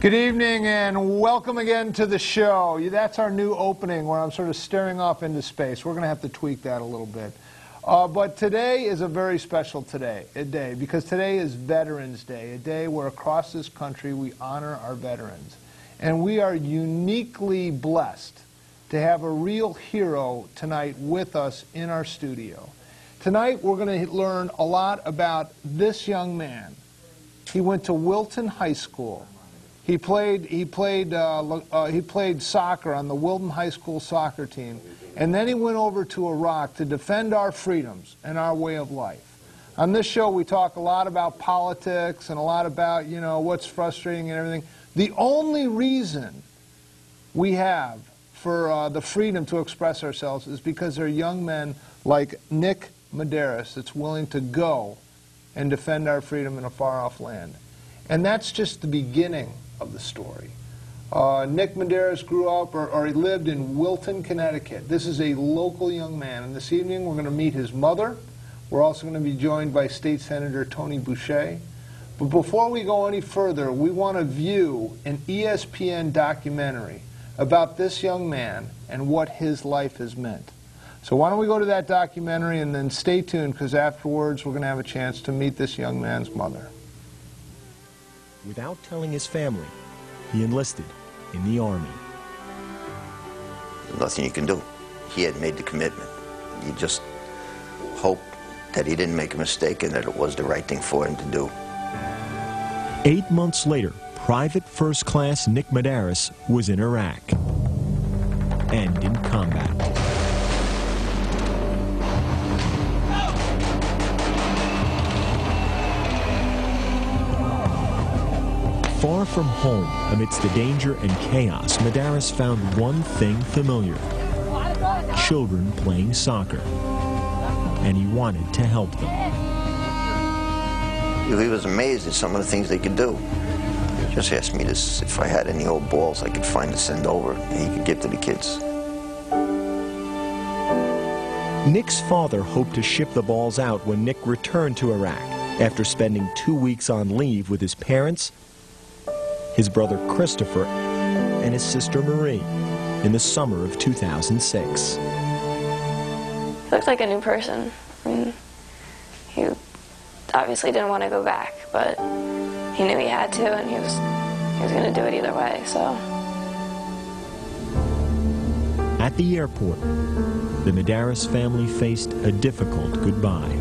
Good evening and welcome again to the show. That's our new opening where I'm sort of staring off into space. We're going to have to tweak that a little bit. But today is a very special day because today is Veterans Day, a day where across this country we honor our veterans. And we are uniquely blessed to have a real hero tonight with us in our studio. Tonight we're going to learn a lot about this young man. He went to Wilton High School. He played soccer on the Wilton High School soccer team, and then he went over to Iraq to defend our freedoms and our way of life. On this show, we talk a lot about politics and a lot about, you know, what's frustrating and everything. The only reason we have for the freedom to express ourselves is because there are young men like Nick Medeiros that's willing to go and defend our freedom in a far-off land. And that's just the beginning of the story. Nick Medeiros grew up, or he lived in Wilton, Connecticut. This is a local young man, and this evening we're going to meet his mother. We're also going to be joined by State Senator Tony Boucher. But before we go any further, we want to view an ESPN documentary about this young man and what his life has meant. So why don't we go to that documentary and then stay tuned, because afterwards we're going to have a chance to meet this young man's mother. Without telling his family, he enlisted in the Army. There's nothing you can do. He had made the commitment. You just hope that he didn't make a mistake and that it was the right thing for him to do. 8 months later, Private First Class Nick Medeiros was in Iraq and in combat. Far from home, amidst the danger and chaos, Medeiros found one thing familiar: children playing soccer. And he wanted to help them. He was amazed at some of the things they could do. He just asked me this, if I had any old balls I could find to send over and he could give to the kids. Nick's father hoped to ship the balls out when Nick returned to Iraq after spending 2 weeks on leave with his parents, his brother Christopher, and his sister Marie in the summer of 2006. He looked like a new person. I mean, he obviously didn't want to go back, but he knew he had to, and he was going to do it either way, so. At the airport, the Medeiros family faced a difficult goodbye.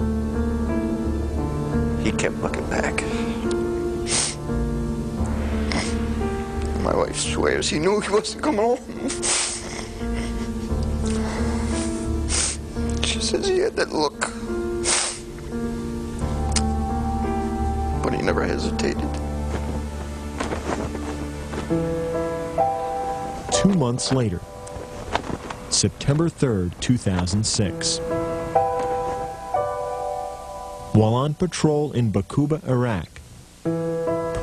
He kept looking back. My wife swears he knew he wasn't coming home. She says he had that look. But he never hesitated. 2 months later, September 3rd, 2006. While on patrol in Bakuba, Iraq,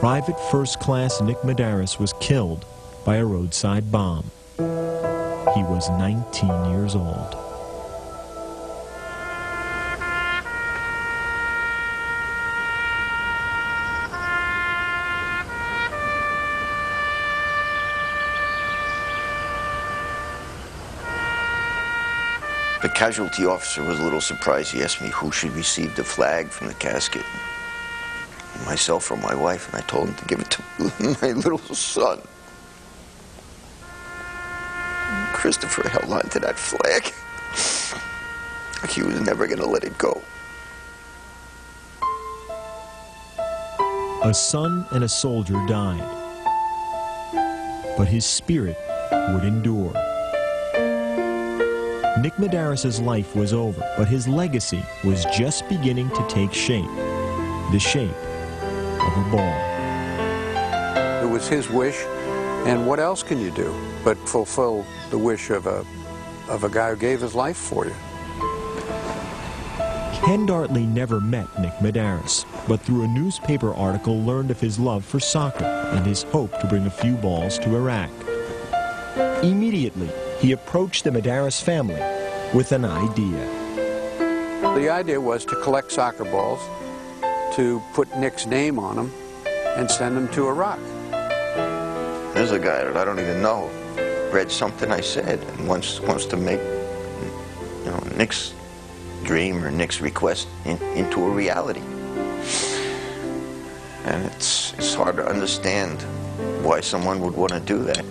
Private First Class Nick Medeiros was killed by a roadside bomb. He was 19 years old. The casualty officer was a little surprised. He asked me who should receive the flag from the casket. Myself or my wife, and I told him to give it to my little son. Christopher held on to that flag. He was never going to let it go. A son and a soldier died, but his spirit would endure. Nick Medeiros' life was over, but his legacy was just beginning to take shape. The shape of a ball. It was his wish, and what else can you do but fulfill the wish of a guy who gave his life for you? Ken Dartley never met Nick Medeiros, but through a newspaper article learned of his love for soccer and his hope to bring a few balls to Iraq. Immediately, he approached the Medeiros family with an idea. The idea was to collect soccer balls, to put Nick's name on them, and send them to Iraq. There's a guy that I don't even know read something I said and wants to make, you know, Nick's dream or Nick's request into a reality. And it's hard to understand why someone would want to do that.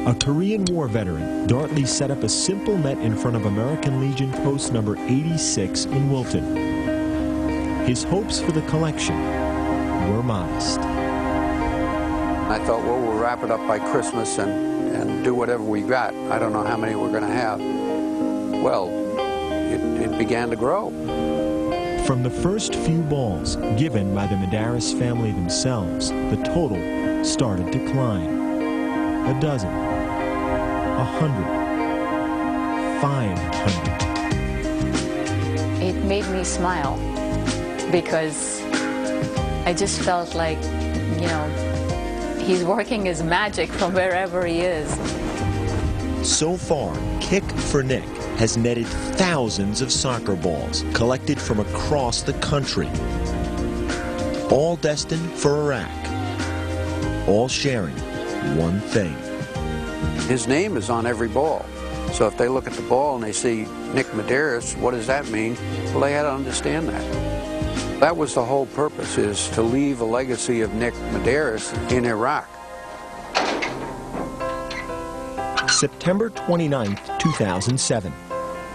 A Korean War veteran, Dartley set up a simple net in front of American Legion post number 86 in Wilton. His hopes for the collection were modest. I thought, well, we'll wrap it up by Christmas and do whatever we got. I don't know how many we're going to have. Well, it began to grow. From the first few balls given by the Medeiros family themselves, the total started to climb. A dozen, 100, 500. It made me smile because I just felt like, you know, he's working his magic from wherever he is. So far, Kick for Nick has netted thousands of soccer balls collected from across the country, all destined for Iraq, all sharing one thing. His name is on every ball. So if they look at the ball and they see Nick Medeiros, what does that mean? Well, they had to understand that. That was the whole purpose, is to leave a legacy of Nick Medeiros in Iraq. September 29th, 2007,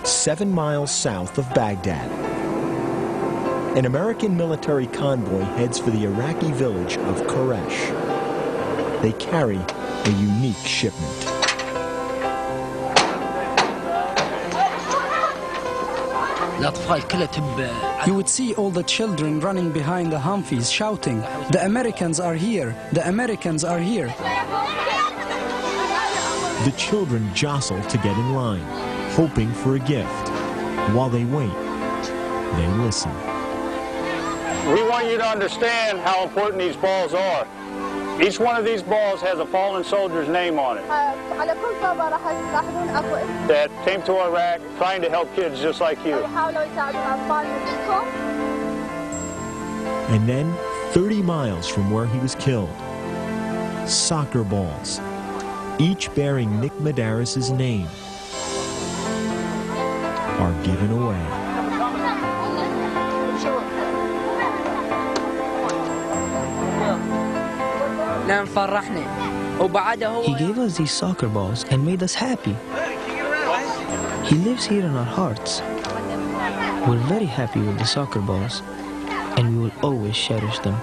7 miles south of Baghdad. An American military convoy heads for the Iraqi village of Koresh. They carry a unique shipment. You would see all the children running behind the Humvees shouting, "The Americans are here! The Americans are here!" The children jostle to get in line, hoping for a gift. While they wait, they listen. We want you to understand how important these balls are. Each one of these balls has a fallen soldier's name on it that came to Iraq trying to help kids just like you. And then, 30 miles from where he was killed, soccer balls, each bearing Nick Medeiros' name, are given away. He gave us these soccer balls and made us happy. He lives here in our hearts. We're very happy with the soccer balls, and we will always cherish them.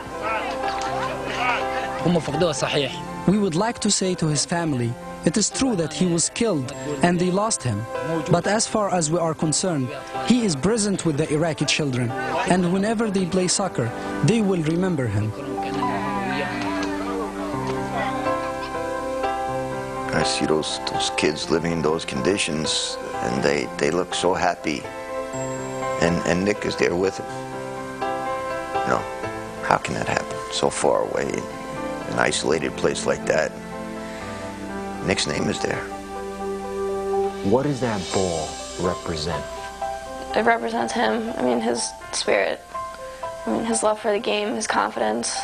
We would like to say to his family, it is true that he was killed and they lost him. But as far as we are concerned, he is present with the Iraqi children. And whenever they play soccer, they will remember him. I see those kids living in those conditions, and they look so happy. And Nick is there with them. You know, how can that happen? So far away, in an isolated place like that. Nick's name is there. What does that ball represent? It represents him. I mean, his spirit. I mean, his love for the game, his confidence.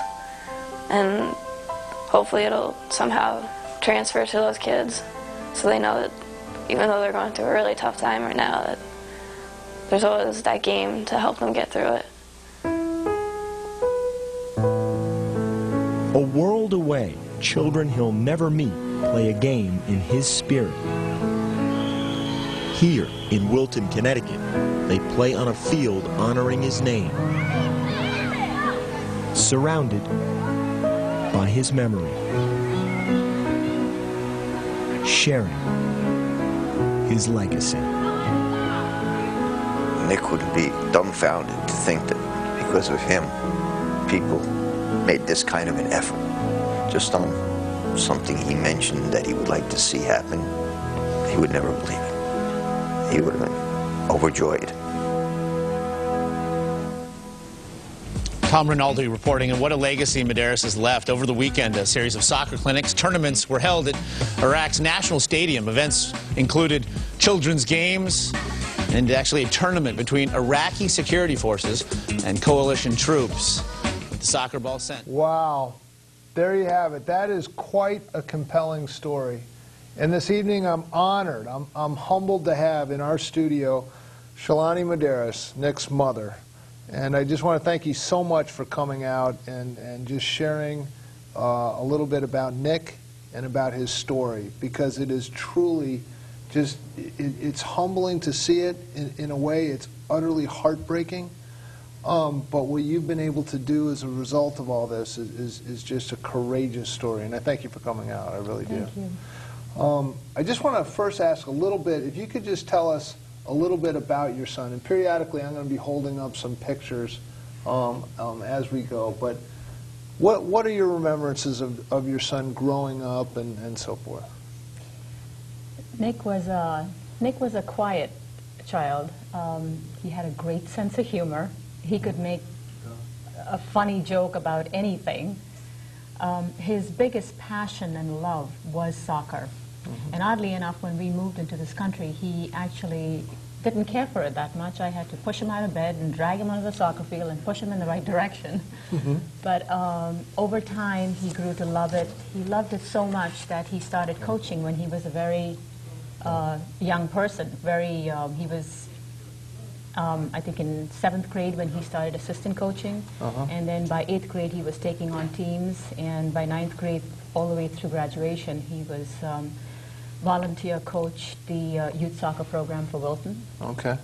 And hopefully it'll somehow transfer to those kids so they know that even though they're going through a really tough time right now, that there's always that game to help them get through it. A world away, children he'll never meet play a game in his spirit. Here in Wilton, Connecticut, they play on a field honoring his name, surrounded by his memory, sharing his legacy. Nick would be dumbfounded to think that because of him, people made this kind of an effort just on something he mentioned that he would like to see happen. He would never believe it. He would have been overjoyed. Tom Rinaldi reporting on what a legacy Medeiros has left. Over the weekend, a series of soccer clinics, tournaments were held at Iraq's National Stadium. Events included children's games and actually a tournament between Iraqi security forces and coalition troops. The soccer ball sent. Wow. there you have it. That is quite a compelling story. And this evening I'm honored, I'm humbled to have in our studio Shalani Medeiros, Nick's mother. And I just want to thank you so much for coming out and just sharing a little bit about Nick and about his story, because it is truly just, it's humbling to see it in a way. It's utterly heartbreaking. But what you've been able to do as a result of all this is just a courageous story. And I thank you for coming out. I really do. Thank you. I just want to first ask a little bit, if you could just tell us a little bit about your son. And periodically I'm going to be holding up some pictures as we go. But what are your remembrances of your son growing up and so forth? Nick was a quiet child. He had a great sense of humor. He could make a funny joke about anything. His biggest passion and love was soccer. And oddly enough, when we moved into this country, he actually didn't care for it that much. I had to push him out of bed and drag him onto the soccer field and push him in the right direction. But over time, he grew to love it. He loved it so much that he started coaching when he was a very young person. He was, I think, in 7th grade when he started assistant coaching. And then by 8th grade, he was taking on teams. And by 9th grade, all the way through graduation, he was volunteer coached the youth soccer program for Wilton. Okay.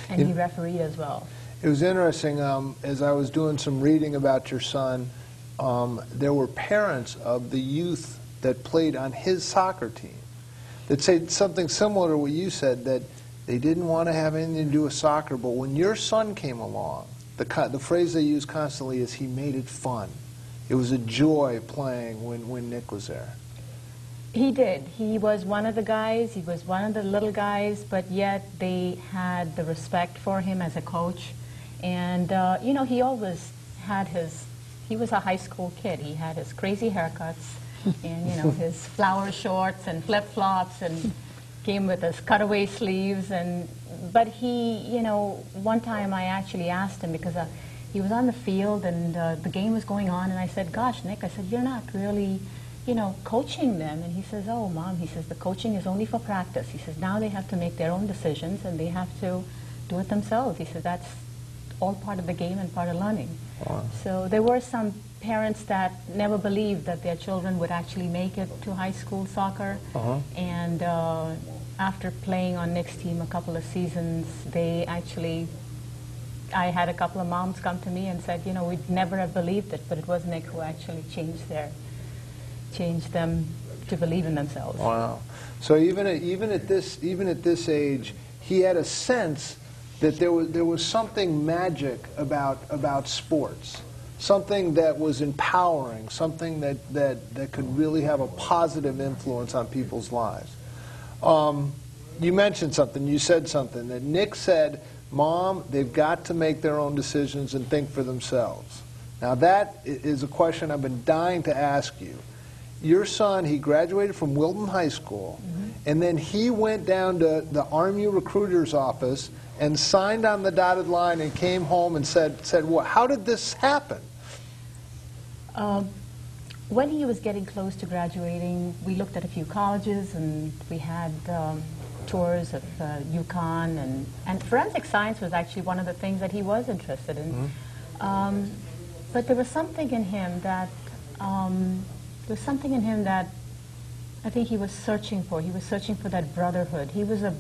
And he refereed as well. It was interesting, as I was doing some reading about your son, there were parents of the youth that played on his soccer team that said something similar to what you said, that they didn't want to have anything to do with soccer, but when your son came along, the phrase they use constantly is he made it fun. It was a joy playing when Nick was there. He did. He was one of the guys. He was one of the little guys, but yet they had the respect for him as a coach. And, you know, he always had he was a high school kid. He had his crazy haircuts and, you know, his flower shorts and flip-flops, and came with his cutaway sleeves. But he, you know, one time I actually asked him, because he was on the field and the game was going on, and I said, gosh, Nick, I said, you're not really, you know, coaching them. And he says, oh, Mom, he says, the coaching is only for practice. He says, now they have to make their own decisions and they have to do it themselves. He says, that's all part of the game and part of learning. Wow. So there were some parents that never believed that their children would actually make it to high school soccer. And after playing on Nick's team a couple of seasons, I had a couple of moms come to me and said, you know, we'd never have believed it, but it was Nick who actually changed them to believe in themselves. Wow. So even at this age, he had a sense that there was something magic about sports, something that was empowering, something that could really have a positive influence on people's lives. You mentioned something, you said something, that Nick said, Mom, they've got to make their own decisions and think for themselves. Now that is a question I've been dying to ask you. Your son, he graduated from Wilton High School, and then he went down to the Army recruiter's office and signed on the dotted line and came home and said what? How did this happen? When he was getting close to graduating, we looked at a few colleges, and we had tours of UConn, and forensic science was actually one of the things that he was interested in. But there was something in him that I think he was searching for. He was searching for that brotherhood. He was a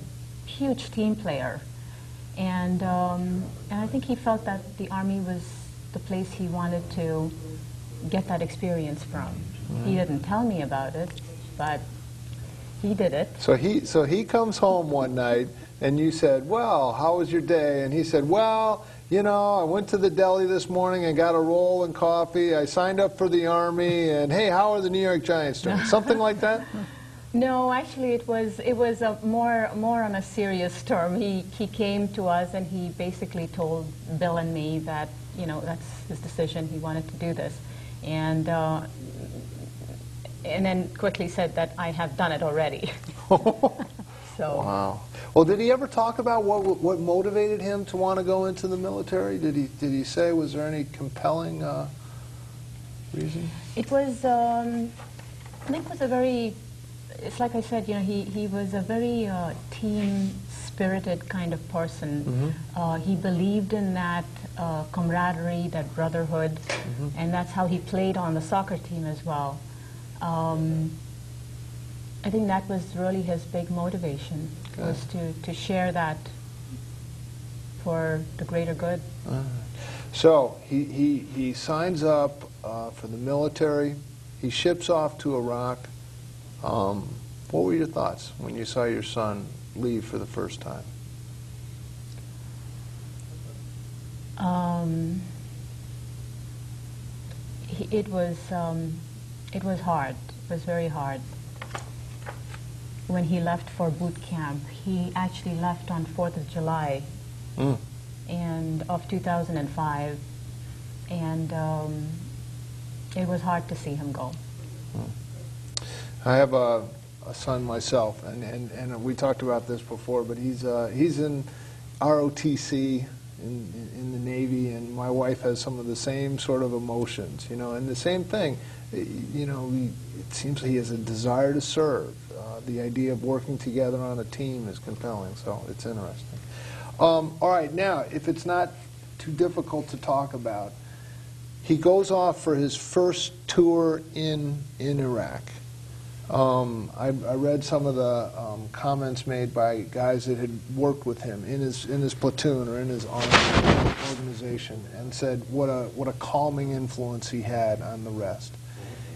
huge team player, and I think he felt that the Army was the place he wanted to get that experience from. He didn't tell me about it, but he did it. So he comes home one night, and you said, well, how was your day? And he said, well, you know, I went to the deli this morning and got a roll and coffee. I signed up for the Army, and hey, how are the New York Giants doing? Something like that? No, actually, it was more on a serious term. He came to us, and he basically told Bill and me that, you know, that's his decision. He wanted to do this, and then quickly said that I have done it already. So. Wow. Well, did he ever talk about what motivated him to want to go into the military? Did he say, was there any compelling reason? It was, Nick was a very, it's like I said, you know, he was a very team-spirited kind of person. He believed in that camaraderie, that brotherhood, and that's how he played on the soccer team as well. I think that was really his big motivation, was to share that for the greater good. So he signs up for the military. He ships off to Iraq. What were your thoughts when you saw your son leave for the first time? It was hard. It was very hard. When he left for boot camp, he actually left on 4th of July and of 2005, and it was hard to see him go. I have a son myself, and we talked about this before, but he's in ROTC in the Navy, and my wife has some of the same sort of emotions, you know, and the same thing, you know, it seems he has a desire to serve. The idea of working together on a team is compelling, so it's interesting. All right, now, if it's not too difficult to talk about, he goes off for his first tour in Iraq. I read some of the comments made by guys that had worked with him in his platoon or in his army organization, and said what a calming influence he had on the rest.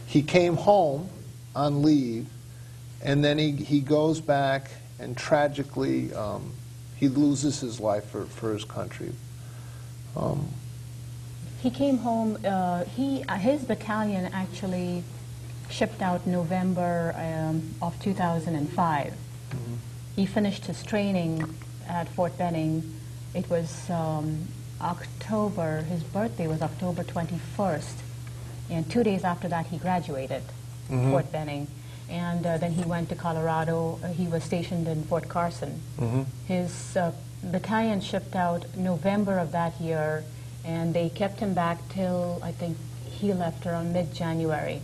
He came home on leave, and then he goes back, and tragically he loses his life for his country. He came home. His battalion actually shipped out November of 2005. He finished his training at Fort Benning. It was October. His birthday was October 21st, and 2 days after that he graduated Fort Benning. And then he went to Colorado. He was stationed in Fort Carson. His battalion shipped out November of that year, and they kept him back till, I think, he left around mid-January.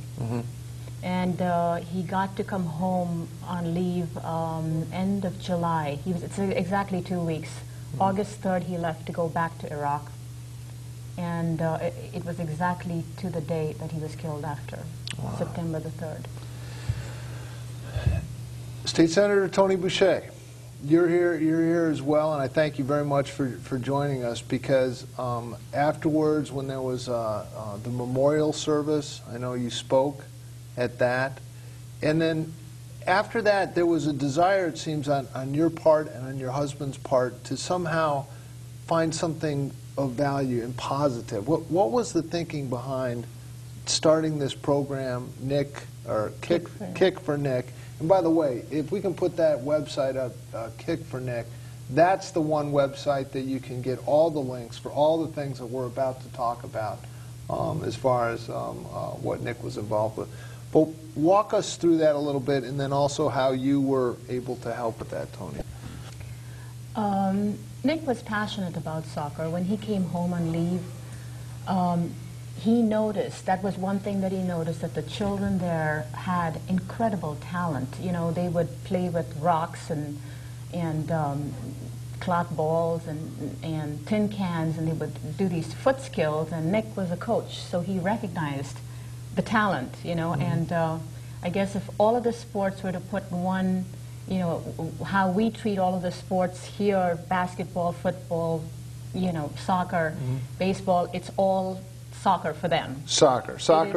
And he got to come home on leave end of July. It's exactly 2 weeks. August 3rd he left to go back to Iraq. And it was exactly to the day that he was killed after, September the 3rd. State Senator Tony Boucher, you're here as well, and I thank you very much for joining us, because afterwards, when there was the memorial service, I know you spoke at that, and then after that there was a desire, it seems, on your part and on your husband's part to somehow find something of value and positive. What was the thinking behind starting this program, Kick for Nick? And by the way, if we can put that website up, Kick for Nick, that's the one website that you can get all the links for all the things that we're about to talk about as far as what Nick was involved with. But walk us through that a little bit, and then also how you were able to help with that, Tony. Nick was passionate about soccer. When he came home on leave, he noticed, that was one thing that he noticed, that the children there had incredible talent. You know, they would play with rocks and cloth balls and tin cans, and they would do these foot skills, and Nick was a coach, so he recognized the talent, you know, and I guess if all of the sports were to put one, you know, how we treat all of the sports here, basketball, football, you know, soccer, baseball, it's all soccer for them. Soccer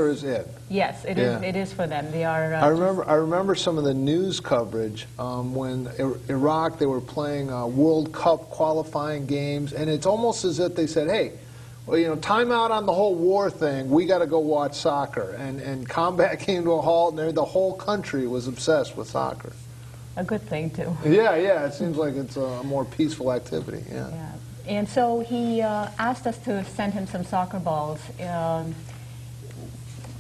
is it. Yes, it is. It is for them. They are. I remember some of the news coverage when Iraq, they were playing World Cup qualifying games, and it's almost as if they said, "Hey, well, you know, time out on the whole war thing. We got to go watch soccer." And combat came to a halt, and the whole country was obsessed with soccer. A good thing too. Yeah. It seems like it's a more peaceful activity. Yeah. And so he asked us to send him some soccer balls.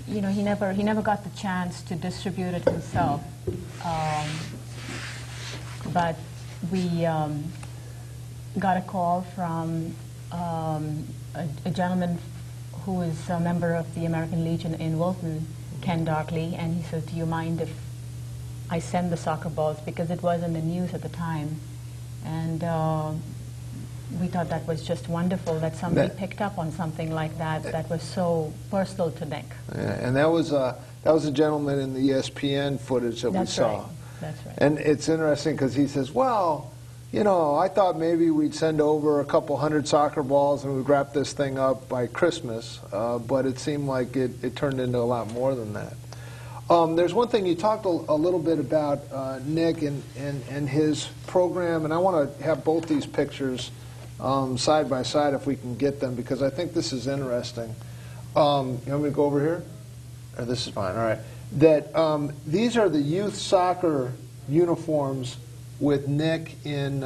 You know, he never got the chance to distribute it himself. But we got a call from a gentleman who is a member of the American Legion in Wilton, Ken Dartley, and he said, do you mind if I send the soccer balls, because it was in the news at the time. And we thought that was just wonderful that somebody picked up on something like that that was so personal to Nick. Yeah, and that was a gentleman in the ESPN footage that we saw. Right. That's right. And it's interesting because he says, well, you know, I thought maybe we'd send over a couple hundred soccer balls and we'd wrap this thing up by Christmas, but it seemed like it turned into a lot more than that. There's one thing, you talked a little bit about Nick and his program, and I want to have both these pictures side by side if we can get them, because I think this is interesting. You want me to go over here? Or this is fine, all right. That these are the youth soccer uniforms with Nick in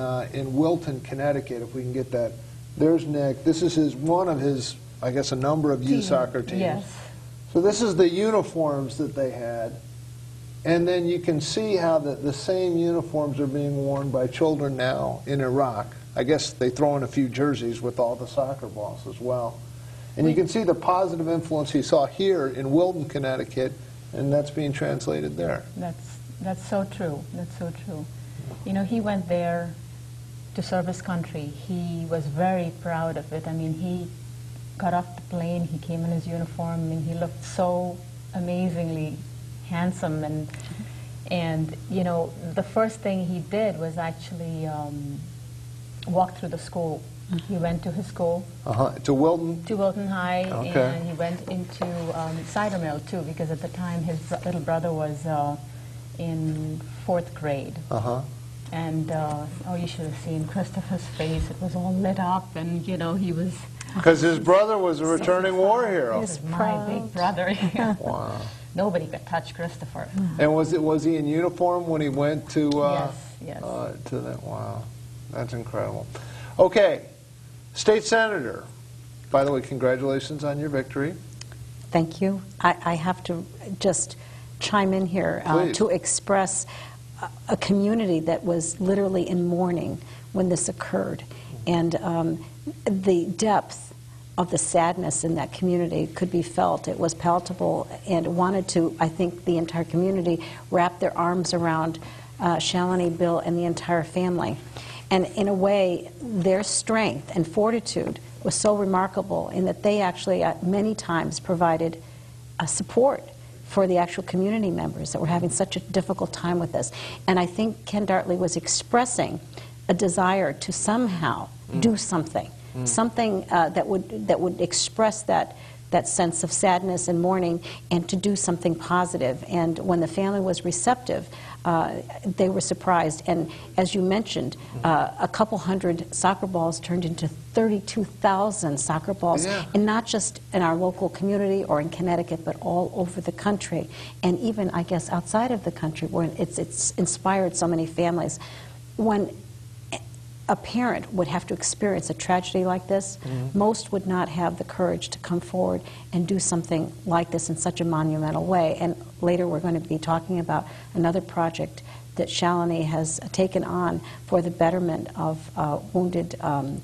Wilton, Connecticut, if we can get that. There's Nick. This is one of his, I guess, a number of youth soccer teams. Yes. So this is the uniforms that they had. And then you can see how the same uniforms are being worn by children now in Iraq. I guess they throw in a few jerseys with all the soccer balls as well. And you can see the positive influence he saw here in Wilton, Connecticut, and that's being translated there. That's so true. That's so true. You know, he went there to serve his country. He was very proud of it. I mean, he got off the plane, he came in his uniform, and he looked so amazingly handsome. And you know, the first thing he did was actually walk through the school. He went to his school. To Wilton? To Wilton High, okay. And he went into Cider Mill, too, because at the time his little brother was in 4th grade. And, oh, you should have seen Christopher's face. It was all lit up, and, you know, he was... Because his brother was a returning war hero. He was my big brother. Wow. Nobody could touch Christopher. And was he in uniform when he went to... yes. To that, wow. That's incredible. Okay. State Senator, by the way, congratulations on your victory. Thank you. I have to just chime in here to express a community that was literally in mourning when this occurred. And the depth of the sadness in that community could be felt. It was palatable, and wanted to, I think, the entire community wrap their arms around Shalini, Bill, and the entire family. And in a way, their strength and fortitude was so remarkable in that they actually many times provided support for the actual community members that were having such a difficult time with this. And I think Ken Dartley was expressing a desire to somehow do something, something that would express that sense of sadness and mourning, and to do something positive. And when the family was receptive, they were surprised. And as you mentioned, a couple hundred soccer balls turned into 32,000 soccer balls, and not just in our local community or in Connecticut, but all over the country, and even, I guess, outside of the country, where it's inspired so many families. When a parent would have to experience a tragedy like this, most would not have the courage to come forward and do something like this in such a monumental way. And later we're going to be talking about another project that Shalini has taken on for the betterment of wounded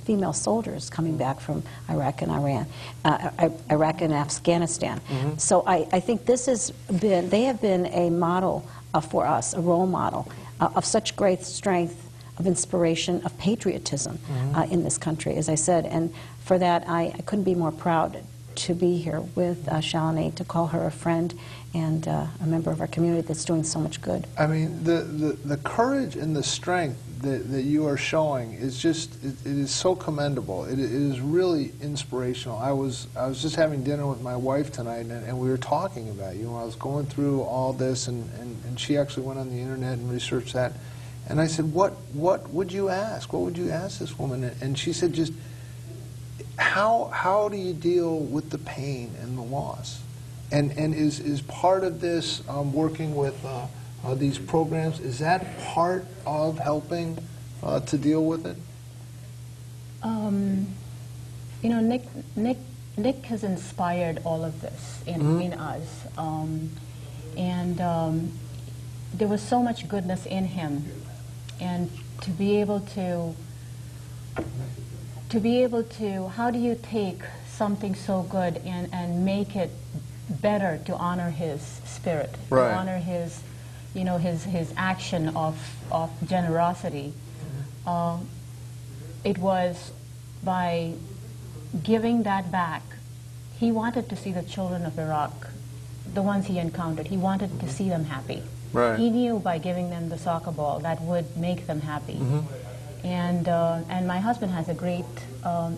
female soldiers coming back from Iraq and Iraq and Afghanistan. So I think this has been, they have been a model for us, a role model of such great strength, of inspiration, of patriotism in this country, as I said. And for that, I couldn't be more proud to be here with Shalini, to call her a friend and a member of our community that's doing so much good. I mean, the courage and the strength that you are showing is just, it is so commendable. It is really inspirational. I was just having dinner with my wife tonight, and we were talking about you. I was going through all this, and she actually went on the internet and researched that. And I said, what would you ask? What would you ask this woman? And she said, just how do you deal with the pain and the loss? And is part of this working with these programs, is that part of helping to deal with it? You know, Nick has inspired all of this in us. There was so much goodness in him. And to be able to, how do you take something so good and make it better to honor his spirit, Right. to honor his, you know, his action of generosity. It was by giving that back. He wanted to see the children of Iraq, the ones he encountered, he wanted to see them happy. Right. He knew by giving them the soccer ball that would make them happy. And my husband has a great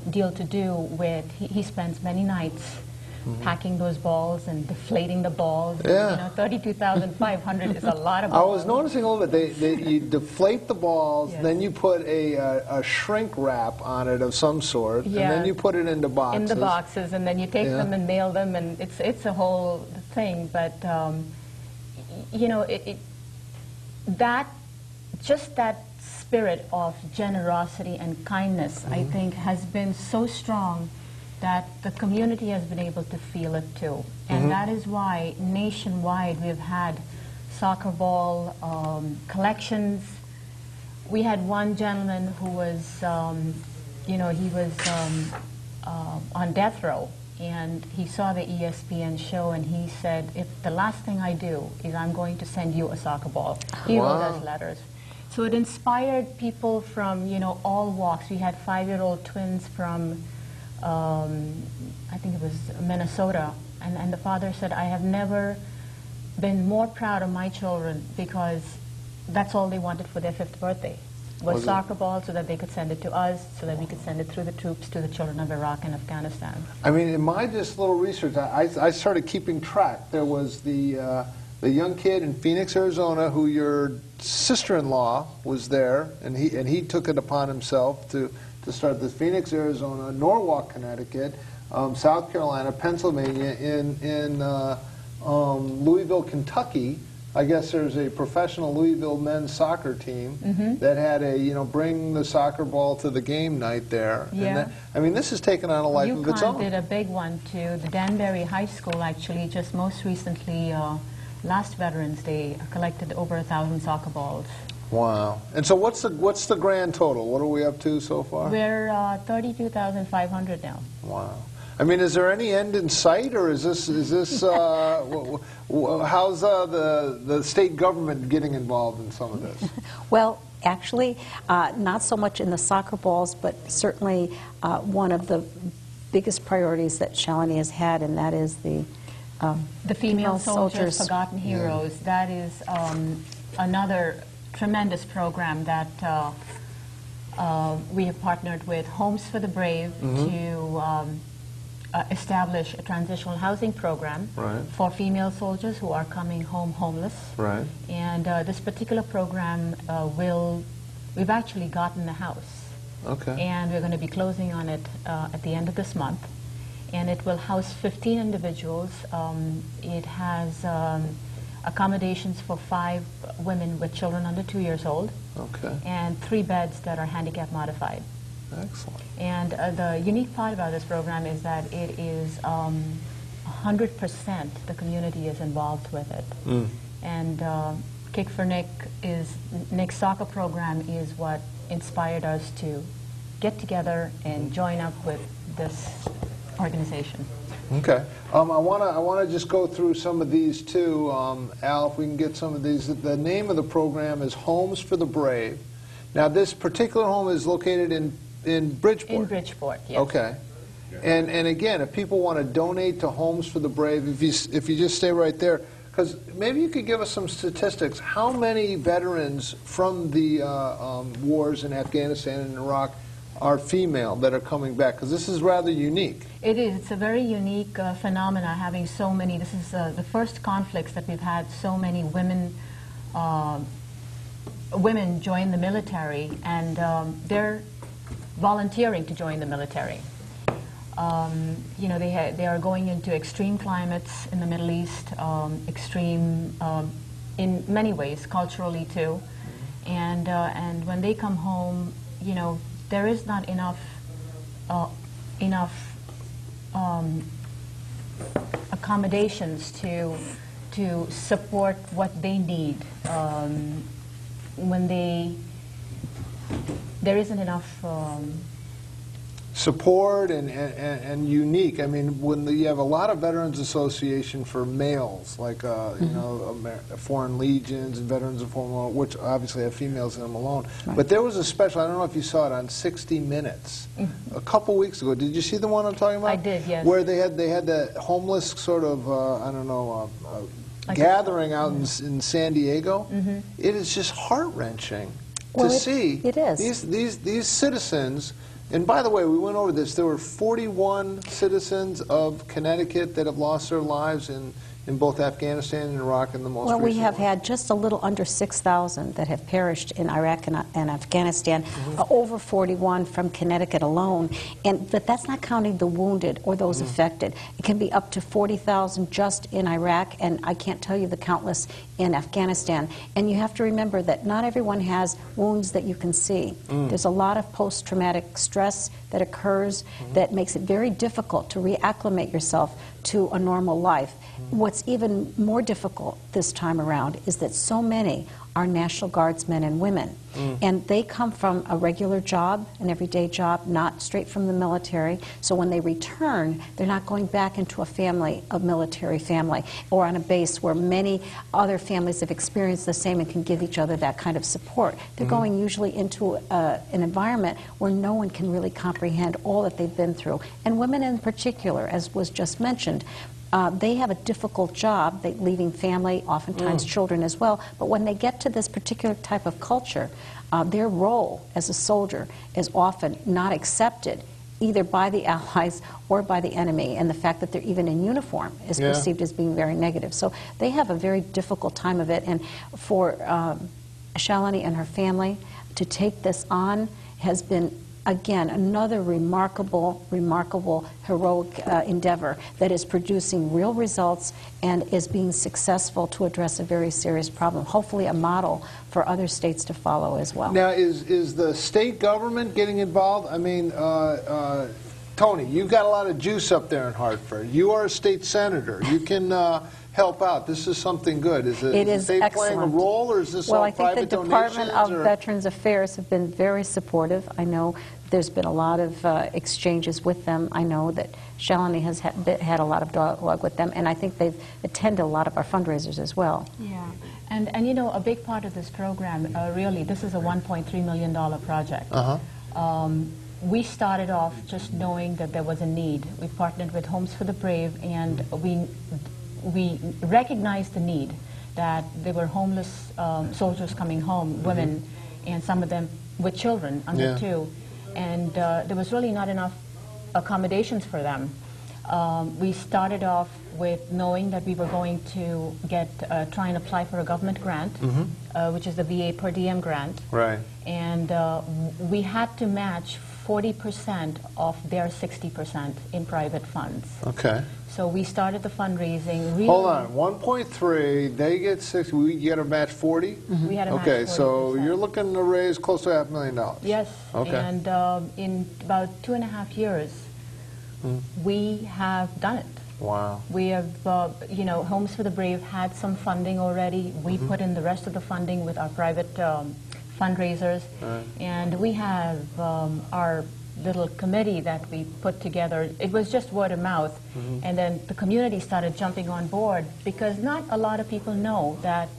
deal to do with, he spends many nights packing those balls and deflating the balls. Yeah. You know, 32,500 is a lot of balls. I was noticing a little bit, you deflate the balls, Yes. then you put a shrink wrap on it of some sort, and Yeah. then you put it into boxes. In the boxes, and then you take Yeah. them and mail them, and it's a whole thing. But you know, just that spirit of generosity and kindness, I think, has been so strong that the community has been able to feel it too. And that is why nationwide we've had soccer ball collections. We had one gentleman who was, you know, he was on death row, and he saw the ESPN show, and he said, if the last thing I do is I'm going to send you a soccer ball. He wrote us letters. So it inspired people from, you know, all walks. We had 5-year-old twins from, I think it was Minnesota, and the father said, I have never been more proud of my children because that's all they wanted for their 5th birthday. Was soccer ball, so that they could send it to us, so that we could send it through the troops to the children of Iraq and Afghanistan. I mean, in my just little research, I started keeping track. There was the young kid in Phoenix, Arizona, who your sister-in-law was there, and he took it upon himself to start this. Phoenix, Arizona, Norwalk, Connecticut, South Carolina, Pennsylvania, in Louisville, Kentucky. I guess there's a professional Louisville men's soccer team that had a, you know, bring the soccer ball to the game night there. Yeah. And that, I mean, this has taken on a life of its UConn own. did a big one too. The Danbury High School actually just most recently, last Veterans Day, collected over 1,000 soccer balls. Wow. And so what's the grand total? What are we up to so far? We're 32,500 now. Wow. I mean, is there any end in sight, or is this how's the state government getting involved in some of this? Well, actually, not so much in the soccer balls, but certainly one of the biggest priorities that Shalini has had, and that is the Female Soldiers, Forgotten Heroes. That is another tremendous program that we have partnered with Homes for the Brave to establish a transitional housing program for female soldiers who are coming home homeless. Right. And this particular program we've actually gotten a house. Okay. And we're going to be closing on it at the end of this month. And it will house 15 individuals. It has accommodations for 5 women with children under 2 years old. Okay. And 3 beds that are handicap modified. Excellent. And the unique part about this program is that it is 100% the community is involved with it. And Kick for Nick Nick's soccer program is what inspired us to get together and join up with this organization. Okay. I want to just go through some of these too. Al, if we can get some of these. The name of the program is Homes for the Brave. Now, this particular home is located in Bridgeport. In Bridgeport, yes. Okay. And again, if people want to donate to Homes for the Brave, if you just stay right there, because maybe you could give us some statistics. How many veterans from the wars in Afghanistan and Iraq are female that are coming back? Because this is rather unique. It is. It's a very unique phenomena, having so many. This is the first conflicts that we've had so many women join the military, and they're volunteering to join the military. You know, they are going into extreme climates in the Middle East, extreme in many ways, culturally too. And when they come home, you know, there is not enough accommodations to support what they need. When there isn't enough support and unique. I mean, when you have a lot of Veterans Association for males, like you know, Foreign Legions and Veterans of Foreign War, which obviously have females in them alone. Right. But there was a special, I don't know if you saw it on 60 Minutes a couple weeks ago. Did you see the one I'm talking about? I did, yes. Where they had the homeless sort of I don't know. Gathering out in San Diego. It is just heart-wrenching to see it is. these citizens. And by the way, we went over this. There were 41 citizens of Connecticut that have lost their lives in both Afghanistan and Iraq in the most recent Well, we have one. had just a little under 6,000 that have perished in Iraq and Afghanistan, over 41 from Connecticut alone. But that's not counting the wounded or those affected. It can be up to 40,000 just in Iraq, and I can't tell you the countless in Afghanistan. And you have to remember that not everyone has wounds that you can see. There's a lot of post-traumatic stress that occurs that makes it very difficult to reacclimate yourself to a normal life. What's even more difficult this time around is that so many are National Guardsmen and women. And they come from a regular job, an everyday job, not straight from the military. So when they return, they're not going back into a family, a military family, or on a base where many other families have experienced the same and can give each other that kind of support. They're going usually into an environment where no one can really comprehend all that they've been through. And women in particular, as was just mentioned, they have a difficult job, leaving family, oftentimes children as well, but when they get to this particular type of culture, their role as a soldier is often not accepted either by the Allies or by the enemy, and the fact that they're even in uniform is perceived as being very negative. So they have a very difficult time of it, and for Shalini and her family to take this on has been, again, another remarkable, heroic endeavor that is producing real results and is being successful to address a very serious problem. Hopefully a model for other states to follow as well. Now, is the state government getting involved? I mean, Tony, you've got a lot of juice up there in Hartford. You are a state senator. You can help out. This is something good. Is the state playing a role, or is this all private donations? Well, I think the Department of Veterans Affairs have been very supportive. I know there's been a lot of exchanges with them. I know that Shalini has had a lot of dialogue with them, and I think they've attended a lot of our fundraisers as well. Yeah, and you know, a big part of this program, really, this is a $1.3 million project. We started off just knowing that there was a need. We partnered with Homes for the Brave, and we recognized the need, that there were homeless soldiers coming home, women, and some of them with children under 2. And there was really not enough accommodations for them. We started off with knowing that we were going to try and apply for a government grant, which is the VA per diem grant. Right. And we had to match 40% of their 60% in private funds. Okay. So we started the fundraising. Really. Hold on, 1.3, they get 60, we get a match 40? We had a match 40%. Okay, so you're looking to raise close to $500,000. Yes. Okay. And in about 2.5 years, we have done it. Wow. We have, you know, Homes for the Brave had some funding already. We put in the rest of the funding with our private fundraisers. Right. And we have our little committee that we put together. It was just word of mouth. And then the community started jumping on board, because not a lot of people know that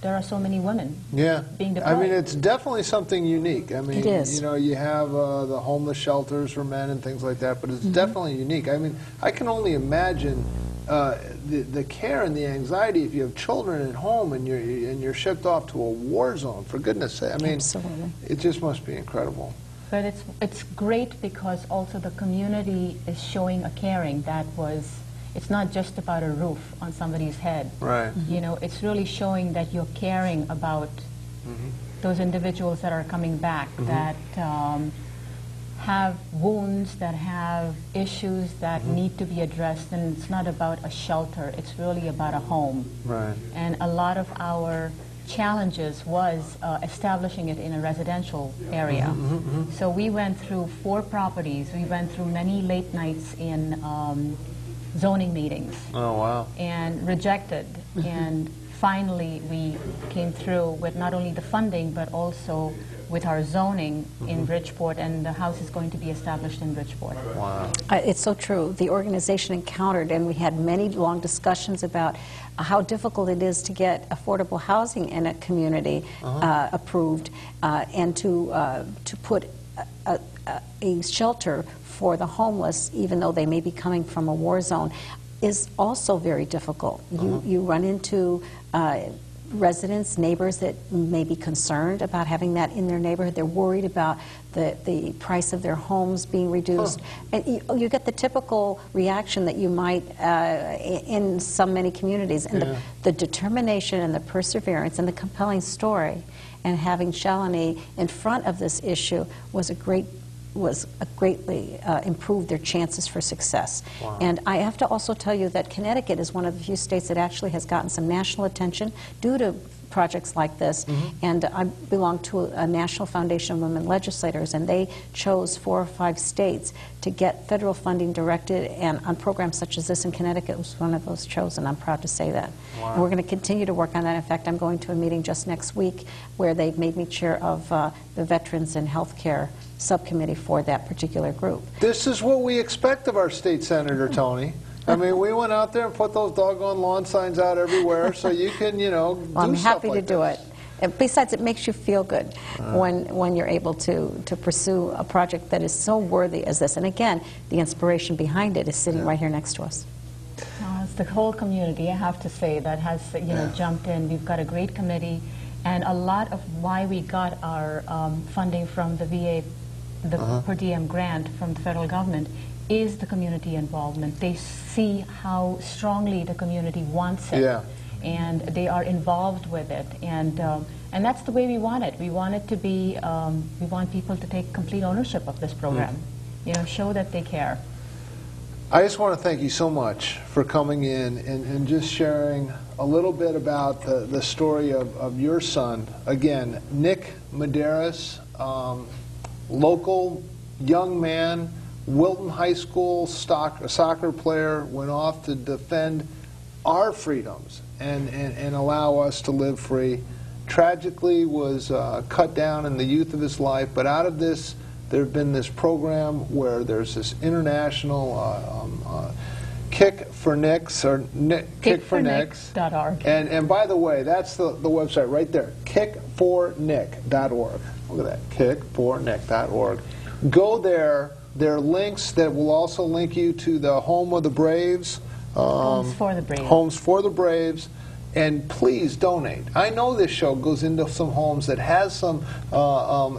there are so many women being deployed. I mean, it's definitely something unique. I mean, it is. You know, you have the homeless shelters for men and things like that, but it's definitely unique. I mean, I can only imagine the care and the anxiety if you have children at home and you're shipped off to a war zone, for goodness sake. I mean, Absolutely. It just must be incredible. But it's great because also the community is showing a caring that it's not just about a roof on somebody's head. Right. You know, it's really showing that you're caring about those individuals that are coming back, that have wounds, that have issues that need to be addressed, and it's not about a shelter, it's really about a home. Right. And a lot of our challenges was establishing it in a residential area. So we went through 4 properties. We went through many late nights in zoning meetings. Oh, wow. And rejected and finally we came through with not only the funding but also with our zoning in Bridgeport, and the house is going to be established in Bridgeport. Wow. It's so true. The organization encountered, and we had many long discussions about how difficult it is to get affordable housing in a community approved, and to put a shelter for the homeless, even though they may be coming from a war zone, is also very difficult. You run into residents, neighbors that may be concerned about having that in their neighborhood. They're worried about the price of their homes being reduced. And you get the typical reaction that you might in many communities. And the determination and the perseverance and the compelling story and having Shalini in front of this issue was greatly improved their chances for success. Wow. And I have to also tell you that Connecticut is one of the few states that actually has gotten some national attention due to projects like this. And I belong to a National Foundation of Women Legislators, and they chose 4 or 5 states to get federal funding directed, and on programs such as this, in Connecticut was one of those chosen. I'm proud to say that. Wow. And we're going to continue to work on that. In fact, I'm going to a meeting just next week where they've made me chair of the Veterans and Healthcare subcommittee for that particular group. This is what we expect of our state senator, Tony. I mean, we went out there and put those doggone lawn signs out everywhere so you can, you know, Well, I'm do stuff happy like to do this. it. And besides, it makes you feel good when you're able to pursue a project that is so worthy as this. And again, the inspiration behind it is sitting right here next to us. It's the whole community, I have to say, that has jumped in. We've got a great committee, and a lot of why we got our funding from the VA, the per diem grant from the federal government, is the community involvement. They see how strongly the community wants it, and they are involved with it, and that's the way we want it. We want it to be. We want people to take complete ownership of this program. You know, show that they care. I just want to thank you so much for coming in and just sharing a little bit about the story of your son. Again, Nick Medeiros, local young man, Wilton High School soccer player, went off to defend our freedoms and allow us to live free. Tragically was cut down in the youth of his life, but out of this, there have been this program where there's this international Kick for Nicks, or kickfornicks.org. And by the way, that's the website right there, kickfornick.org. Look at that, kickfornick.org. Go there. There are links that will also link you to the Home of the Braves. Homes for the Braves. Homes for the Braves. And please donate. I know this show goes into some homes that has some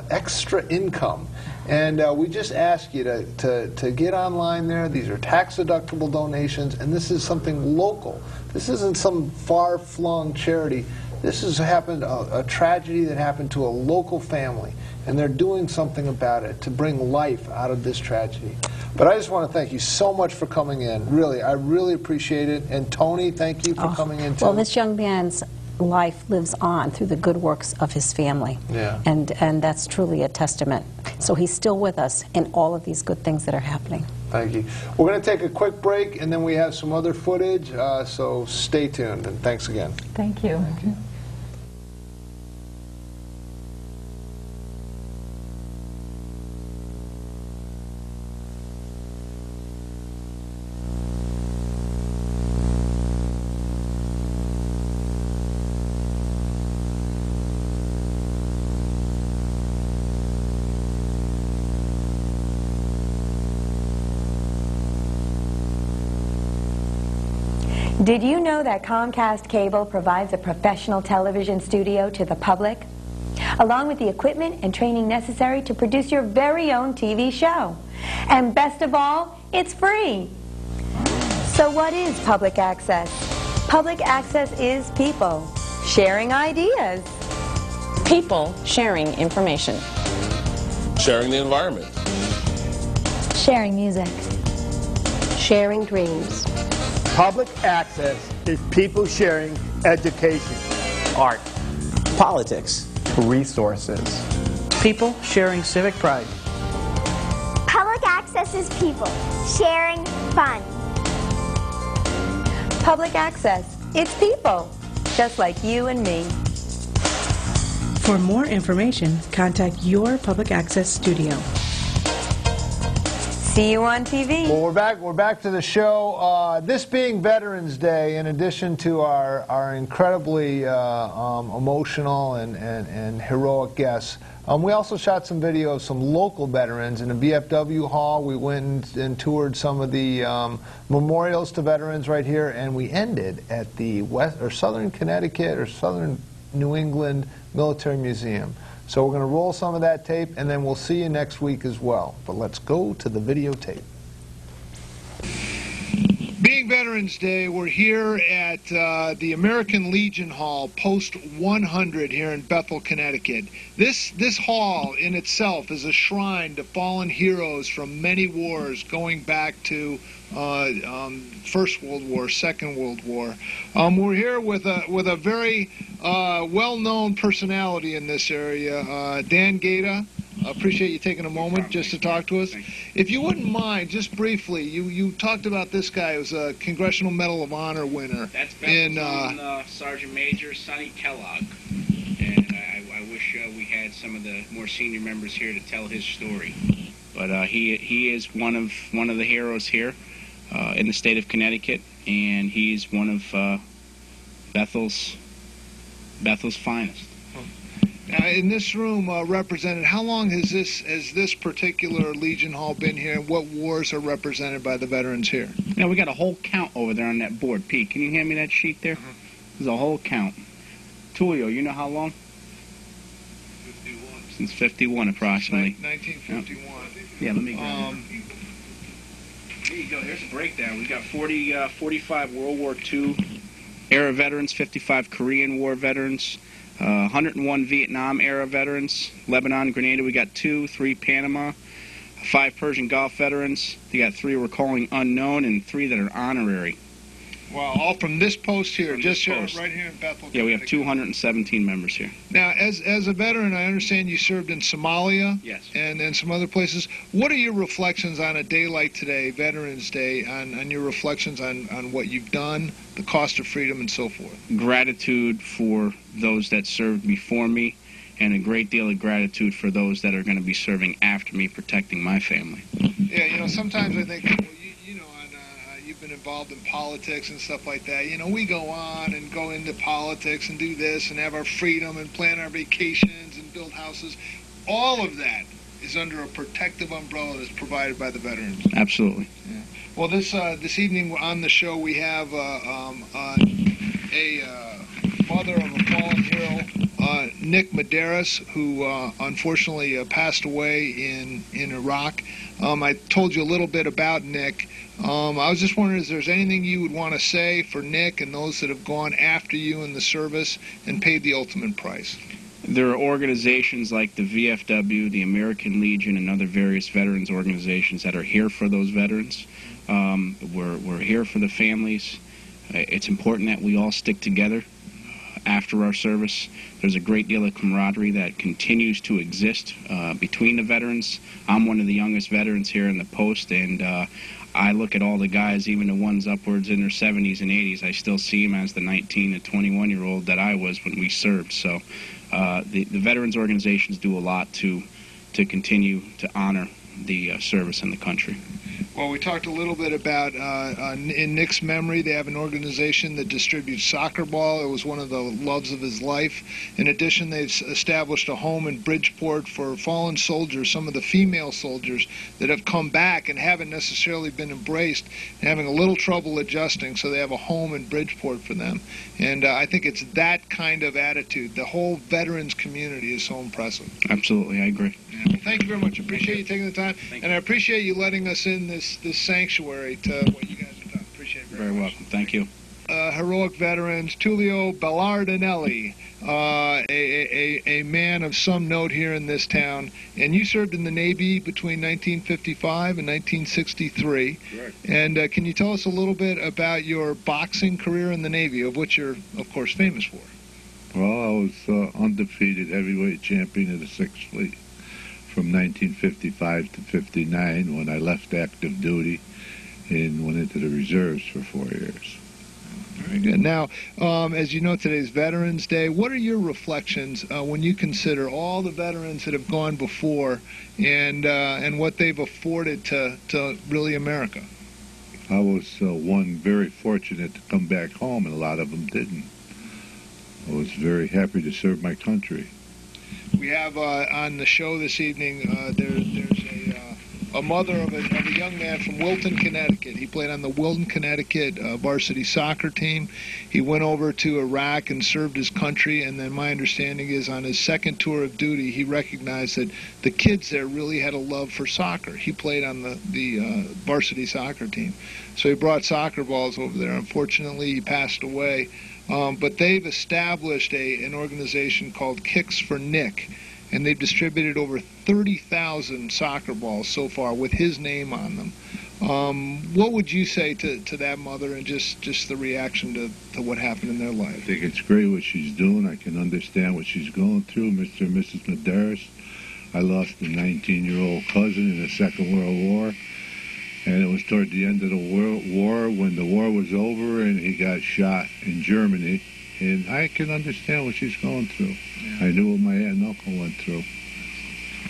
extra income. And we just ask you to get online there. These are tax-deductible donations, and this is something local. This isn't some far-flung charity. This has happened, a tragedy that happened to a local family, and they're doing something about it to bring life out of this tragedy. But I just want to thank you so much for coming in. Really, I really appreciate it. And Tony, thank you for coming in too. Well, this young man's life lives on through the good works of his family. Yeah. And that's truly a testament. So he's still with us in all of these good things that are happening. Thank you. We're going to take a quick break, and then we have some other footage, so stay tuned, and thanks again. Thank you. Thank you. Did you know that Comcast Cable provides a professional television studio to the public, along with the equipment and training necessary to produce your very own TV show? And best of all, it's free. So what is public access? Public access is people sharing ideas. People sharing information. Sharing the environment. Sharing music. Sharing dreams. Public access is people sharing education, art, politics, resources, people sharing civic pride. Public access is people sharing fun. Public access, it's people just like you and me. For more information, contact your public access studio. See you on TV. Well, we're back to the show. This being Veterans Day, in addition to our incredibly emotional and heroic guests, we also shot some video of some local veterans in a VFW hall. We went and toured some of the memorials to veterans right here, and we ended at the Southern Connecticut or Southern New England Military Museum. So we're going to roll some of that tape, and then we'll see you next week as well. But let's go to the videotape. Being Veterans Day, we're here at the American Legion Hall, Post 100 here in Bethel, Connecticut. This hall in itself is a shrine to fallen heroes from many wars going back to First World War, Second World War. We're here with a very well-known personality in this area, Dan Gaeta. I appreciate you taking a moment just to talk to us. If you wouldn't mind, just briefly, you talked about this guy who's a Congressional Medal of Honor winner. That's Bethel's own Sergeant Major Sonny Kellogg. And I wish we had some of the more senior members here to tell his story. But he is one of the heroes here in the state of Connecticut, and he's one of Bethel's finest. In this room represented, how long has this particular Legion Hall been here, and what wars are represented by the veterans here? Now, we got a whole count over there on that board. Pete, can you hand me that sheet there? There's a whole count. Tulio, you know how long? 51. Since 51, approximately. 1951. Yeah, let me grab it. There you go. Here's a breakdown. We've got 45 World War II era veterans, 55 Korean War veterans, 101 Vietnam-era veterans. Lebanon, Grenada, we got 2, 3 Panama, 5 Persian Gulf veterans. They got 3 we're calling unknown and 3 that are honorary. Wow, all from this post here, From just this here, post. right here in Bethel. Yeah, we have 217 members here. Now, as a veteran, I understand you served in Somalia. Yes. And some other places. What are your reflections on a day like today, Veterans Day, on your reflections on what you've done, the cost of freedom, and so forth? Gratitude for those that served before me, and a great deal of gratitude for those that are going to be serving after me, protecting my family. Yeah, you know, sometimes I think, well, you've been involved in politics and stuff like that. You know, we go on and go into politics and do this and have our freedom and plan our vacations and build houses. All of that is under a protective umbrella that's provided by the veterans. Absolutely. Yeah. Well, this evening on the show we have a mother of a fallen hero, Nick Medeiros, who unfortunately passed away in Iraq. I told you a little bit about Nick. I was just wondering if there's anything you would want to say for Nick and those that have gone after you in the service and paid the ultimate price. There are organizations like the VFW, the American Legion, and other various veterans organizations that are here for those veterans. We're here for the families. It's important that we all stick together after our service. There's a great deal of camaraderie that continues to exist between the veterans. I'm one of the youngest veterans here in the post, and I look at all the guys, even the ones upwards in their 70s and 80s, I still see them as the 19 to 21-year-old that I was when we served. So the veterans organizations do a lot to continue to honor the service in the country. Well, we talked a little bit about, in Nick's memory, they have an organization that distributes soccer ball. It was one of the loves of his life. In addition, they've established a home in Bridgeport for fallen soldiers, some of the female soldiers that have come back and haven't necessarily been embraced, and having a little trouble adjusting, so they have a home in Bridgeport for them. And I think it's that kind of attitude. The whole veterans community is so impressive. Absolutely, I agree. Yeah, well, thank you very much. I appreciate you taking the time, and I appreciate you letting us in this sanctuary to what you guys have done. Appreciate it very much. Welcome. Thank you. Heroic veterans, Tullio Bellardinelli, a man of some note here in this town, and you served in the Navy between 1955 and 1963. Right. And can you tell us a little bit about your boxing career in the Navy, of which you're, of course, famous for? Well, I was undefeated heavyweight champion of the 6th Fleet from 1955 to 59, when I left active duty and went into the reserves for 4 years. Very good. Now, as you know, today's Veterans Day. What are your reflections when you consider all the veterans that have gone before and what they've afforded to really America? I was very fortunate to come back home, and a lot of them didn't. I was very happy to serve my country. We have on the show this evening, there's a mother of a young man from Wilton, Connecticut. He played on the Wilton, Connecticut varsity soccer team. He went over to Iraq and served his country, and then my understanding is on his second tour of duty, he recognized that the kids there really had a love for soccer. He played on the varsity soccer team. So he brought soccer balls over there. Unfortunately, he passed away. But they've established an organization called Kicks for Nick, and they've distributed over 30,000 soccer balls so far with his name on them. What would you say to that mother and just the reaction to what happened in their life? I think it's great what she's doing. I can understand what she's going through, Mr. and Mrs. Medeiros. I lost a 19-year-old cousin in the Second World War, and it was toward the end of the war when the war was over and he got shot in Germany. And I can understand what she's going through. Yeah. I knew what my aunt and uncle went through.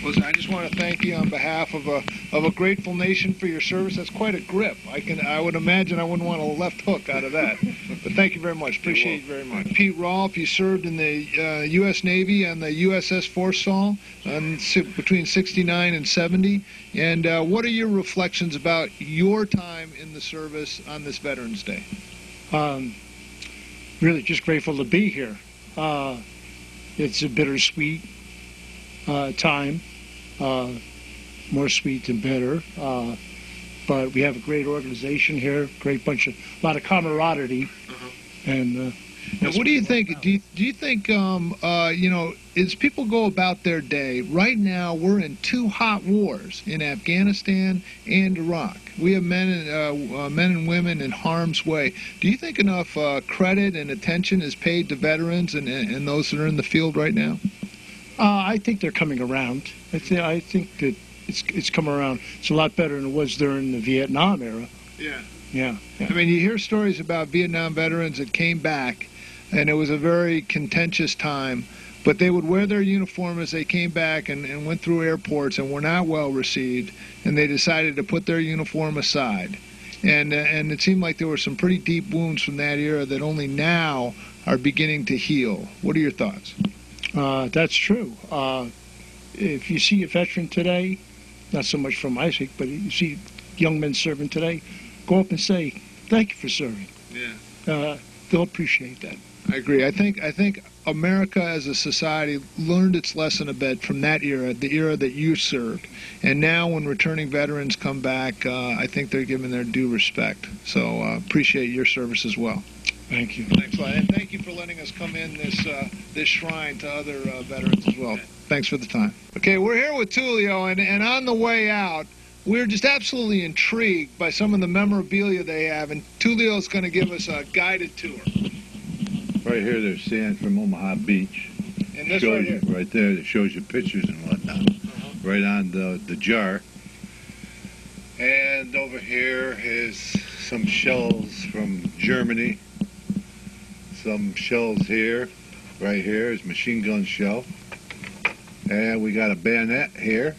Well, I just want to thank you on behalf of a grateful nation for your service. That's quite a grip. I would imagine I wouldn't want a left hook out of that. But thank you very much. Appreciate you very much. Pete Rolfe, you served in the U.S. Navy on the USS Forrestal between 69 and 70. And what are your reflections about your time in the service on this Veterans Day? Really just grateful to be here. It's a bittersweet time, more sweet than bitter, but we have a great organization here, a lot of camaraderie, and now, what do you think? Do you think, as people go about their day, right now we're in two hot wars in Afghanistan and Iraq. We have men and women in harm's way. Do you think enough credit and attention is paid to veterans and those that are in the field right now? I think they're coming around. I think that it's come around. It's a lot better than it was during the Vietnam era. Yeah. I mean, you hear stories about Vietnam veterans that came back, and it was a very contentious time, but they would wear their uniform as they came back and went through airports and were not well received, and they decided to put their uniform aside. And it seemed like there were some pretty deep wounds from that era that only now are beginning to heal. What are your thoughts? That's true. If you see a veteran today, not so much from Isaac, but you see young men serving today, go up and say, thank you for serving. Yeah. They'll appreciate that. I agree. I think America as a society learned its lesson a bit from that era, the era that you served. And now when returning veterans come back, I think they're given their due respect. So appreciate your service as well. Thank you. Thanks a lot. And thank you for letting us come in this shrine to other veterans as well. Thanks for the time. Okay, we're here with Tullio, and on the way out, we're just absolutely intrigued by some of the memorabilia they have, and Tullio's going to give us a guided tour. Right here, there's sand from Omaha Beach. And this right here? Right there, that shows you pictures and whatnot. Right on the jar. And over here is some shells from Germany. Some shells here. Right here is machine gun shell. And we got a bayonet here.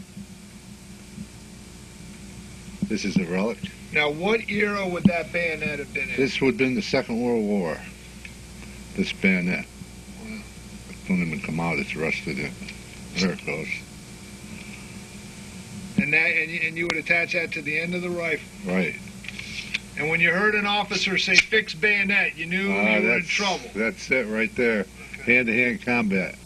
This is a relic. Now, what era would that bayonet have been in? This would have been the Second World War. This bayonet. Wow. It don't even come out, it's rusted in. There it goes. And you would attach that to the end of the rifle? Right. And when you heard an officer say, fix bayonet, you knew you were in trouble? That's it right there. Okay. Hand-to-hand combat.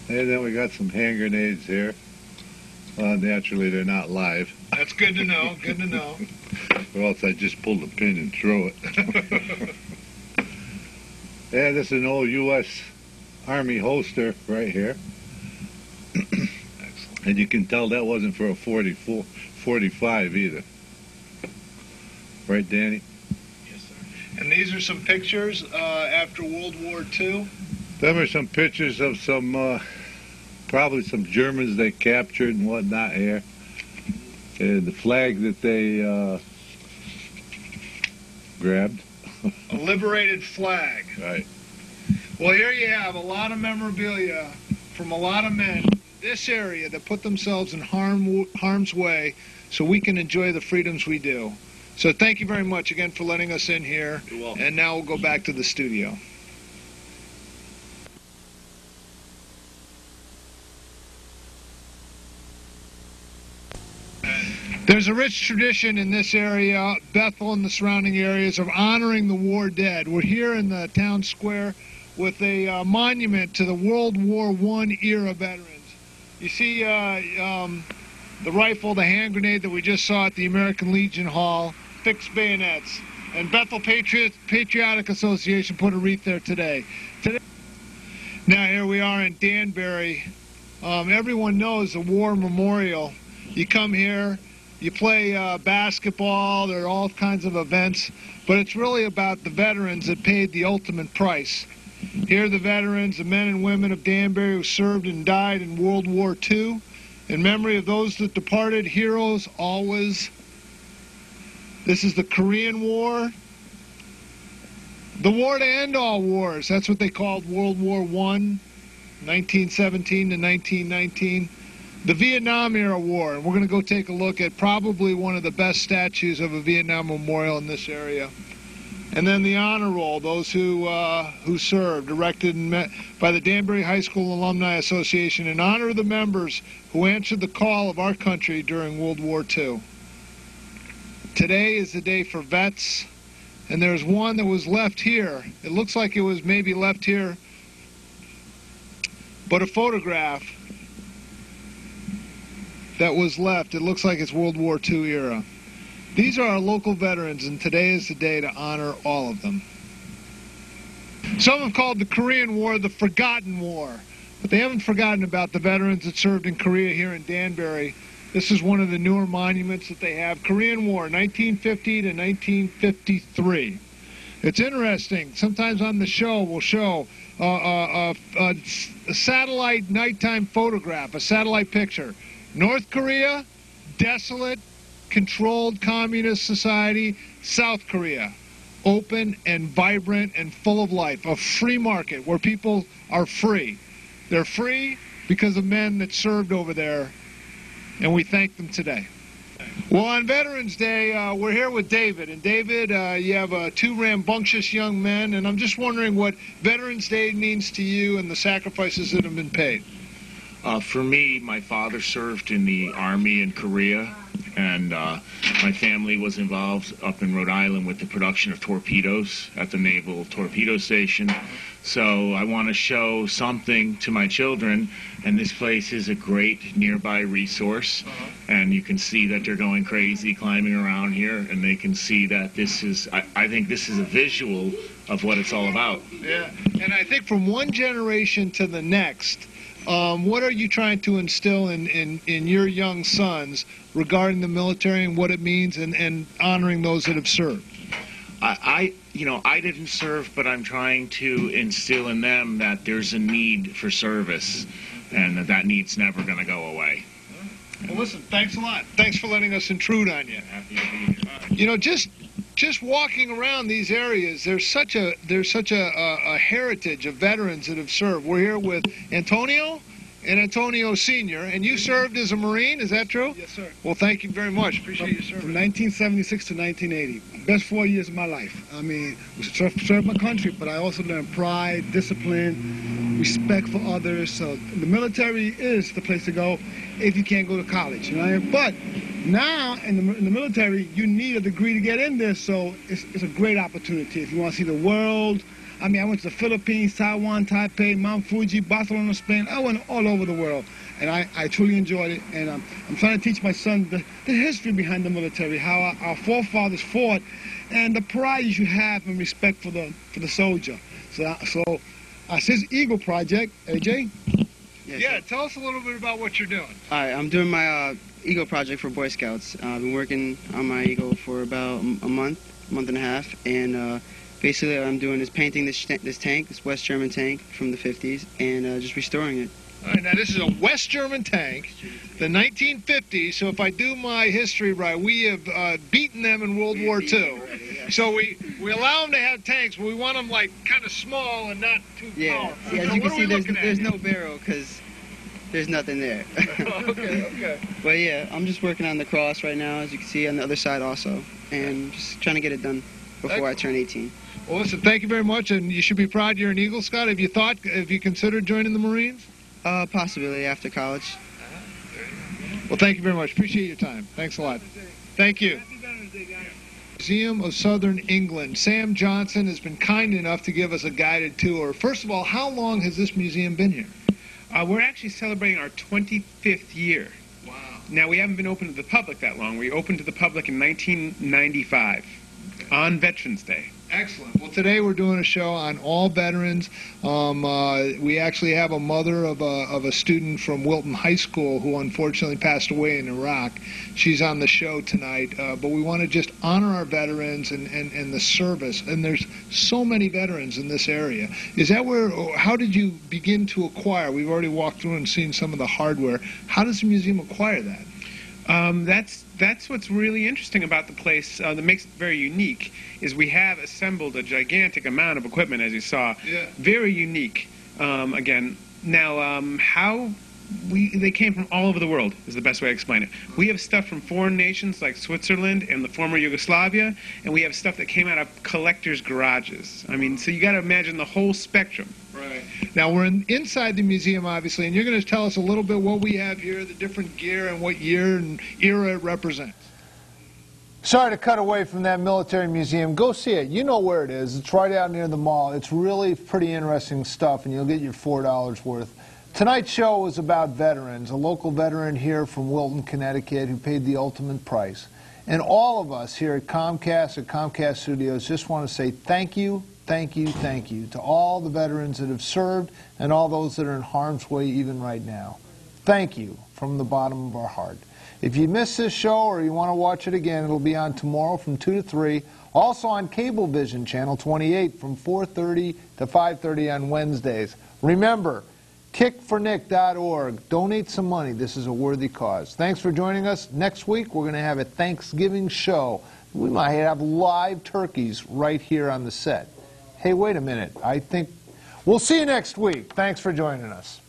And then we got some hand grenades here. Naturally, they're not live. That's good to know, good to know. Or else I'd just pull the pin and throw it. Yeah, this is an old U.S. Army holster right here. And you can tell that wasn't for a 45 either. Right, Danny? Yes, sir. And these are some pictures after World War II? Them are some pictures of some, probably some Germans they captured and whatnot here. And the flag that they grabbed. A liberated flag. Right. Well, here you have a lot of memorabilia from a lot of men in this area that put themselves in harm's way so we can enjoy the freedoms we do. So thank you very much again for letting us in here. You're welcome. And now we'll go back to the studio. There's a rich tradition in this area, Bethel and the surrounding areas, of honoring the war dead. We're here in the town square with a monument to the World War I era veterans. You see the rifle, the hand grenade that we just saw at the American Legion Hall, fixed bayonets. And Bethel Patriotic Association put a wreath there today. Now here we are in Danbury. Everyone knows the War Memorial. You come here, you play basketball, there are all kinds of events, but it's really about the veterans that paid the ultimate price. Here are the veterans, the men and women of Danbury who served and died in World War II. In memory of those that departed, heroes always. This is the Korean War. The war to end all wars. That's what they called World War I, 1917 to 1919. The Vietnam era war, and we're going to go take a look at probably one of the best statues of a Vietnam memorial in this area. And then the honor roll, those who served, erected by the Danbury High School Alumni Association in honor of the members who answered the call of our country during World War II. Today is the day for vets, and there's one that was left here. It looks like it was maybe left here, but a photograph that was left, it looks like it's World War II era. These are our local veterans, and today is the day to honor all of them. Some have called the Korean War the Forgotten War, but they haven't forgotten about the veterans that served in Korea here in Danbury. This is one of the newer monuments that they have. Korean War, 1950 to 1953. It's interesting. Sometimes on the show we'll show a satellite nighttime photograph, a satellite picture. North Korea, desolate, controlled communist society. South Korea, open and vibrant and full of life. A free market where people are free. They're free because of men that served over there, and we thank them today. Well, on Veterans Day, we're here with David. And David, you have two rambunctious young men, and I'm just wondering what Veterans Day means to you and the sacrifices that have been paid. For me, my father served in the Army in Korea, and my family was involved up in Rhode Island with the production of torpedoes at the Naval Torpedo Station. So I want to show something to my children, and this place is a great nearby resource. And you can see that they're going crazy climbing around here, and they can see that this is, I think this is a visual of what it's all about. Yeah, and I think from one generation to the next, what are you trying to instill in your young sons regarding the military and what it means and honoring those that have served? I didn't serve, but I'm trying to instill in them that there's a need for service and that need's never going to go away. Well, listen, thanks a lot. Thanks for letting us intrude on you. Happy to be here. You know, just walking around these areas, there's such a heritage of veterans that have served. We're here with Antonio and Antonio Sr., and you served as a Marine, is that true? Yes, sir. Well, thank you very much. Appreciate your service. From 1976 to 1980. Best 4 years of my life. I mean, served my country, but I also learned pride, discipline, respect for others. So the military is the place to go if you can't go to college. You know? But now in the military, you need a degree to get in there, so it's a great opportunity. If you want to see the world, I mean, I went to the Philippines, Taiwan, Taipei, Mount Fuji, Barcelona, Spain. I went all over the world, and I truly enjoyed it. And I'm trying to teach my son the history behind the military, how our forefathers fought, and the pride you should have and respect for the soldier. So it's his Eagle Project, AJ. Yeah, tell us a little bit about what you're doing. All right, I'm doing my Eagle Project for Boy Scouts. I've been working on my Eagle for about a month and a half, and basically what I'm doing is painting this tank, this West German tank from the 50s, and just restoring it. All right, now this is a West German tank, the 1950s, so if I do my history right, we have beaten them in World War II. So we allow them to have tanks, but we want them like kind of small and not too powerful. Yeah, as you can see, there's there's no barrel because there's nothing there. Okay. But yeah, I'm just working on the cross right now, as you can see on the other side also, and just trying to get it done before I turn 18. Well, listen, thank you very much, and you should be proud you're an Eagle Scout. Have you considered joining the Marines? Possibly after college. Well, thank you very much. Appreciate your time. Thanks a lot. Thank you. Museum of Southern England. Sam Johnson has been kind enough to give us a guided tour. First of all, how long has this museum been here? We're actually celebrating our 25th year. Wow. Now, we haven't been open to the public that long. We opened to the public in 1995 on Veterans Day. Excellent. Well, today we're doing a show on all veterans. We actually have a mother of a student from Wilton High School who unfortunately passed away in Iraq. She's on the show tonight. But we want to just honor our veterans and the service. And there's so many veterans in this area. Is that how did you begin to acquire? We've already walked through and seen some of the hardware. How does the museum acquire that? That's what's really interesting about the place that makes it very unique is we have assembled a gigantic amount of equipment, as you saw. Yeah. Very unique. Again, now they came from all over the world is the best way to explain it. We have stuff from foreign nations like Switzerland and the former Yugoslavia, and we have stuff that came out of collectors' garages. I mean, so you got to imagine the whole spectrum. Right. Now, we're inside the museum, obviously, and you're going to tell us a little bit what we have here, the different gear, and what year and era it represents. Sorry to cut away from that military museum. Go see it. You know where it is. It's right out near the mall. It's really pretty interesting stuff, and you'll get your $4 worth. Tonight's show was about veterans, a local veteran here from Wilton, Connecticut, who paid the ultimate price. And all of us here at Comcast Studios, just want to say thank you, thank you, thank you to all the veterans that have served and all those that are in harm's way even right now. Thank you from the bottom of our heart. If you missed this show or you want to watch it again, it'll be on tomorrow from 2 to 3. Also on Cablevision, Channel 28 from 4:30 to 5:30 on Wednesdays. Remember, kickfornick.org. Donate some money. This is a worthy cause. Thanks for joining us. Next week, we're going to have a Thanksgiving show. We might have live turkeys right here on the set. Hey, wait a minute. I think we'll see you next week. Thanks for joining us.